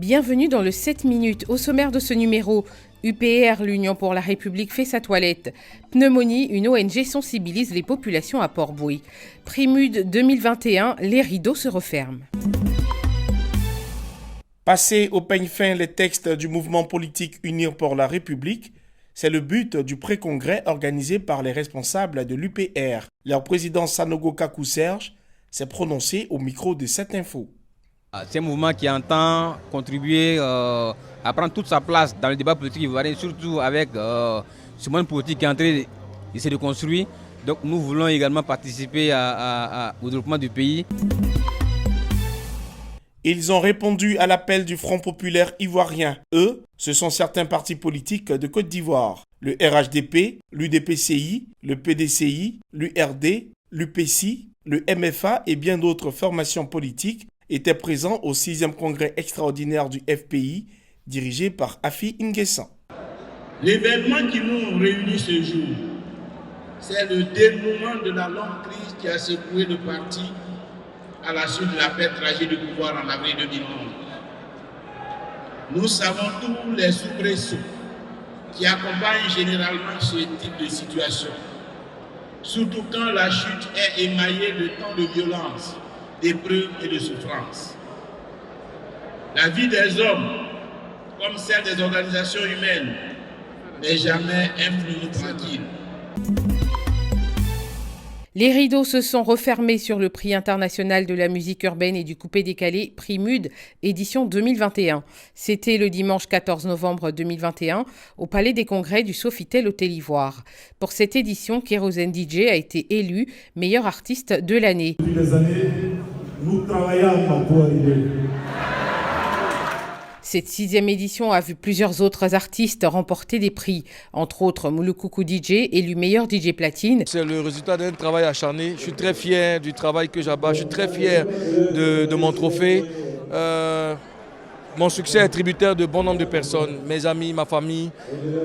Bienvenue dans le 7 minutes. Au sommaire de ce numéro, UPR, l'Union pour la République, fait sa toilette. Pneumonie, une ONG sensibilise les populations à Port-Bouët. Primude 2021, les rideaux se referment. Passer au peigne fin les textes du mouvement politique Unir pour la République, c'est le but du pré-congrès organisé par les responsables de l'UPR. Leur président Sanogo Kakou Serge s'est prononcé au micro de cette info. C'est un mouvement qui entend contribuer à prendre toute sa place dans le débat politique ivoirien, surtout avec ce monde politique qui est en train d'essayer de construire. Donc nous voulons également participer au développement du pays. Ils ont répondu à l'appel du Front populaire ivoirien. Eux, ce sont certains partis politiques de Côte d'Ivoire. Le RHDP, l'UDPCI, le PDCI, l'URD, l'UPCI, le MFA et bien d'autres formations politiques étaient présents au 6e congrès extraordinaire du FPI, dirigé par Afi Nguessan. L'événement qui nous réunit ce jour, c'est le dénouement de la longue crise qui a secoué le parti à la suite de la perte tragique du pouvoir en avril 2011. Nous savons tous les soubresauts qui accompagnent généralement ce type de situation, surtout quand la chute est émaillée de tant de violence, d'épreuves et de souffrances. La vie des hommes, comme celle des organisations humaines, n'est jamais un flou tranquille. Les rideaux se sont refermés sur le prix international de la musique urbaine et du coupé-décalé Primude, édition 2021. C'était le dimanche 14 novembre 2021 au Palais des Congrès du Sofitel Hôtel Ivoire. Pour cette édition, Kérosène DJ a été élu meilleur artiste de l'année. Depuis des années, nous travaillons pour arriver. Cette 6e édition a vu plusieurs autres artistes remporter des prix, entre autres Moulokoukou DJ, élu meilleur DJ platine. C'est le résultat d'un travail acharné. Je suis très fier du travail que j'abats, je suis très fier de mon trophée. Mon succès est tributaire de bon nombre de personnes, mes amis, ma famille,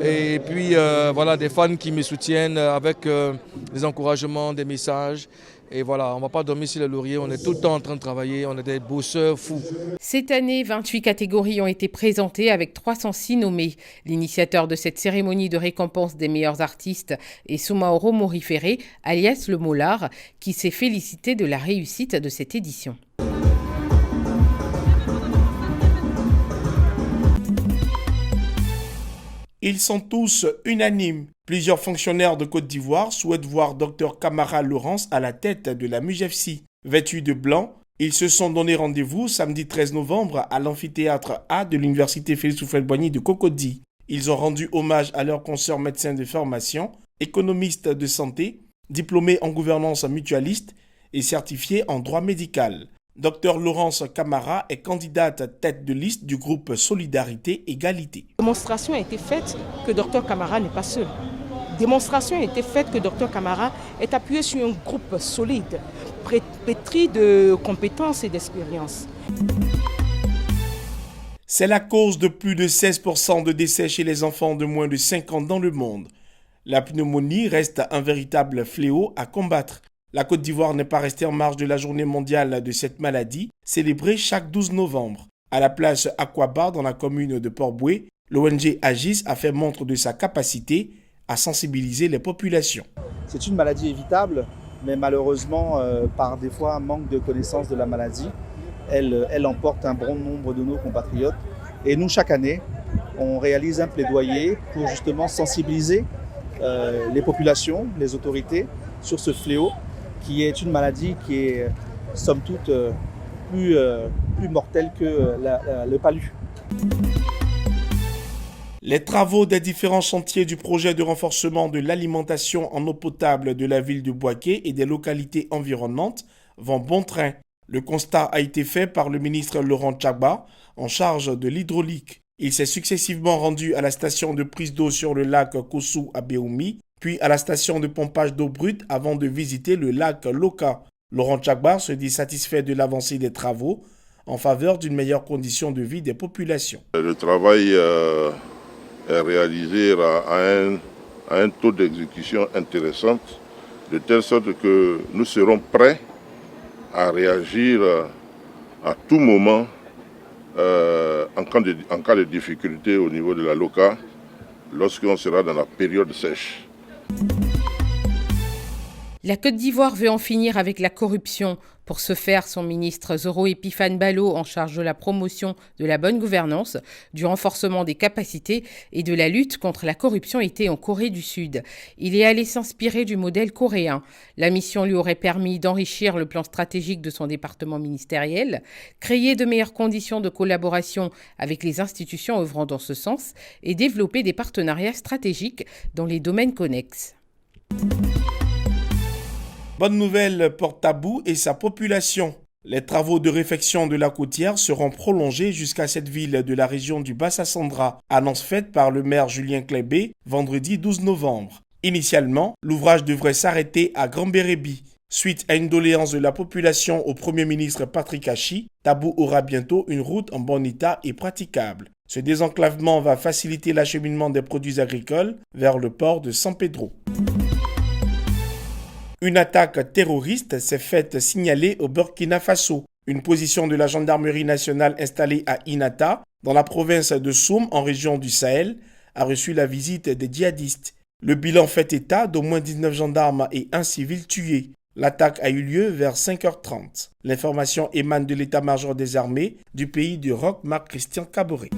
et puis voilà, des fans qui me soutiennent avec des encouragements, des messages. Et voilà, on ne va pas dormir sur les lauriers, on est tout le temps en train de travailler, on est des bosseurs fous. Cette année, 28 catégories ont été présentées avec 306 nommés. L'initiateur de cette cérémonie de récompense des meilleurs artistes est Soumaoro Moriféré, alias Le Mollard, qui s'est félicité de la réussite de cette édition. Ils sont tous unanimes. Plusieurs fonctionnaires de Côte d'Ivoire souhaitent voir Dr Camara Laurence à la tête de la MUJFC. Vêtus de blanc, ils se sont donné rendez-vous samedi 13 novembre à l'amphithéâtre A de l'université Félix Houphouët-Boigny de Cocody. Ils ont rendu hommage à leurs consoeurs médecins de formation, économistes de santé, diplômés en gouvernance mutualiste et certifiés en droit médical. Dr Laurence Camara est candidate tête de liste du groupe Solidarité Égalité. Démonstration a été faite que Dr Camara n'est pas seul. Démonstration a été faite que Dr Camara est appuyé sur un groupe solide, pétri de compétences et d'expérience. C'est la cause de plus de 16% de décès chez les enfants de moins de 5 ans dans le monde. La pneumonie reste un véritable fléau à combattre. La Côte d'Ivoire n'est pas restée en marge de la journée mondiale de cette maladie, célébrée chaque 12 novembre. À la place Aquabar dans la commune de Port-Bouët, l'ONG Agis a fait montre de sa capacité à sensibiliser les populations. C'est une maladie évitable, mais malheureusement, par des fois manque de connaissance de la maladie, elle emporte un bon nombre de nos compatriotes. Et nous, chaque année, on réalise un plaidoyer pour justement sensibiliser les populations, les autorités sur ce fléau, qui est une maladie qui est, somme toute, plus mortelle que le palu. Les travaux des différents chantiers du projet de renforcement de l'alimentation en eau potable de la ville de Bouaké et des localités environnantes vont bon train. Le constat a été fait par le ministre Laurent Tchagba, en charge de l'hydraulique. Il s'est successivement rendu à la station de prise d'eau sur le lac Kossou à Béoumi, puis à la station de pompage d'eau brute avant de visiter le lac Loka. Laurent Tchagba se dit satisfait de l'avancée des travaux en faveur d'une meilleure condition de vie des populations. Le travail est réalisé à un taux d'exécution intéressant, de telle sorte que nous serons prêts à réagir à tout moment en cas de difficulté au niveau de la LOCA, lorsqu'on sera dans la période sèche. La Côte d'Ivoire veut en finir avec la corruption. Pour ce faire, son ministre Zoro Epiphane Ballo, en charge de la promotion de la bonne gouvernance, du renforcement des capacités et de la lutte contre la corruption, était en Corée du Sud. Il est allé s'inspirer du modèle coréen. La mission lui aurait permis d'enrichir le plan stratégique de son département ministériel, créer de meilleures conditions de collaboration avec les institutions œuvrant dans ce sens et développer des partenariats stratégiques dans les domaines connexes. Bonne nouvelle pour Tabou et sa population. Les travaux de réfection de la côtière seront prolongés jusqu'à cette ville de la région du Bassa-Sandra, annonce faite par le maire Julien Clébé vendredi 12 novembre. Initialement, l'ouvrage devrait s'arrêter à Grand-Bérébi. Suite à une doléance de la population au Premier ministre Patrick Hachi, Tabou aura bientôt une route en bon état et praticable. Ce désenclavement va faciliter l'acheminement des produits agricoles vers le port de San Pedro. Une attaque terroriste s'est faite signaler au Burkina Faso. Une position de la gendarmerie nationale installée à Inata, dans la province de Soum, en région du Sahel, a reçu la visite des djihadistes. Le bilan fait état d'au moins 19 gendarmes et un civil tués. L'attaque a eu lieu vers 5h30. L'information émane de l'état-major des armées du pays du rock Marc-Christian Caboret.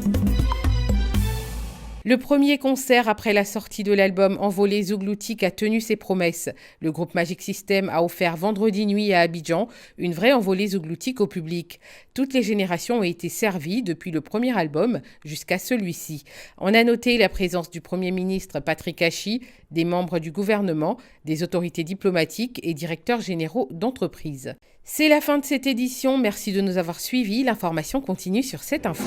Le premier concert après la sortie de l'album Envolé Zougloutik a tenu ses promesses. Le groupe Magic System a offert vendredi nuit à Abidjan une vraie envolée zougloutique au public. Toutes les générations ont été servies depuis le premier album jusqu'à celui-ci. On a noté la présence du Premier ministre Patrick Hachi, des membres du gouvernement, des autorités diplomatiques et directeurs généraux d'entreprises. C'est la fin de cette édition. Merci de nous avoir suivis. L'information continue sur cette info.